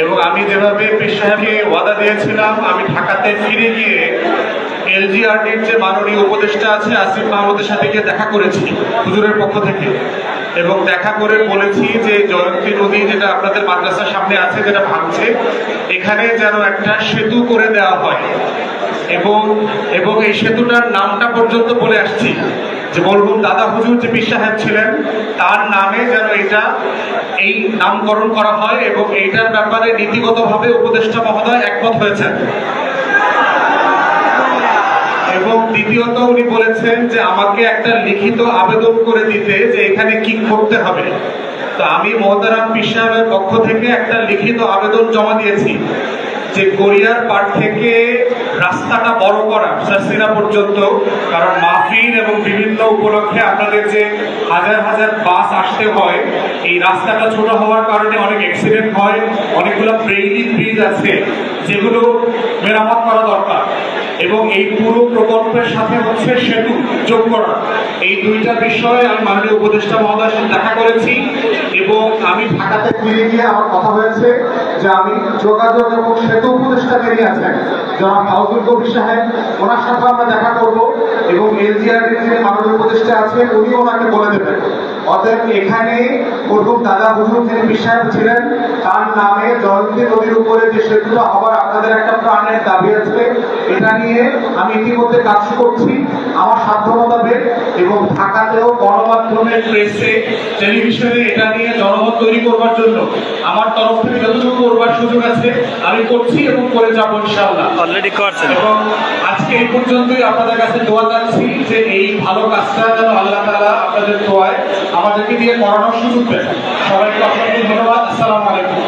এবং আমি যেভাবে পীর সাহেবকে ওয়াদা দিয়েছিলাম, আমি ঢাকাতে ফিরে গিয়ে এলজিআরডির যে মাননীয় উপদেষ্টা আছে আসিফ মাহমুদের সাথে গিয়ে দেখা করেছি হুজুরের পক্ষ থেকে, এবং দেখা করে বলেছি যে জয়ন্তী নদী যেটা আপনাদের মাদ্রাসার সামনে আছে, যেটা ভাঙছে, এখানে যেন একটা সেতু করে দেওয়া হয়। এবং এই সেতুটার নামটা পর্যন্ত বলে আসছি যে মরহুম দাদা হুজুর যে পীর সাহেব ছিলেন তার নামে যেন এই নামকরণ করা হয়, এবং এইটার ব্যাপারে নীতিগতভাবে উপদেষ্টা মহোদয় একমত হয়েছেন। এবং দ্বিতীয়ত উনি বলেছেন যে আমাকে একটা লিখিত আবেদন করে দিতে যে এখানে কি করতে হবে। তো আমি মহতারাম পীর সাহেবের পক্ষ থেকে একটা লিখিত আবেদন জমা দিয়েছি যে গড়িয়ার পাড় থেকে রাস্তাটা বড় করা সারসিনা পর্যন্ত, কারণ মাহফিল এবং বিভিন্ন উপলক্ষে আপনাদের যে হাজার হাজার বাস আসতে হয়, এই রাস্তাটা ছোট হওয়ার কারণে অনেক অ্যাক্সিডেন্ট হয়, অনেকগুলো ব্রেইলিং ব্রিজ আছে যেগুলো মেরামত করা দরকার, এবং এই পুরো প্রকল্পের সাথে হচ্ছে সেতু যোগ করা। এই দুইটা বিষয়ে আমি মাননীয় উপদেষ্টা মহোদয়ের সাথে দেখা করেছি, এবং আমি ঢাকাতে ফিরে গিয়ে আমার কথা হয়েছে যে আমি যোগাযোগ এবং সেতু উপদেষ্টা নিয়ে আছেন জনাব ফাউজুল কবির সাহেব, ওনার সাথে আমরা দেখা করব, এবং এলজিআরডির যে মাননীয় উপদেষ্টা আছেন উনি ওনাকে বলে দেবেন। অতএব এখানে মরহুম দাদা হুজুর যিনি পীর সাহেব ছিলেন তার নামে জয়ন্তী নদীর উপরে যে সেতুটা হবার আপনাদের একটা প্রাণের দাবি আছে, এটা নিয়ে আমি ইতিমধ্যে কাজ করছি আমার সাধ্য মোতাবেক, এবং ঢাকাতেও গণমাধ্যমে, প্রেসে, টেলিভিশনে এটা নিয়ে জনমত তৈরি করবার জন্য আমার তরফ থেকে যতটুকু করবার সুযোগ আছে আমি করছি এবং করে যাবো ইনশাআল্লাহ। অলরেডি করছেন। এবং আজকে এই পর্যন্তই আপনাদের কাছে দোয়া চাচ্ছি যে এই ভালো কাজটা যেন আল্লাহ তাআলা আপনাদের দোয়ায় আমাদেরকে দিয়ে করানোর সুযোগ দেন। সবাইকে অসংখ্য ধন্যবাদ। আসসালামু আলাইকুম।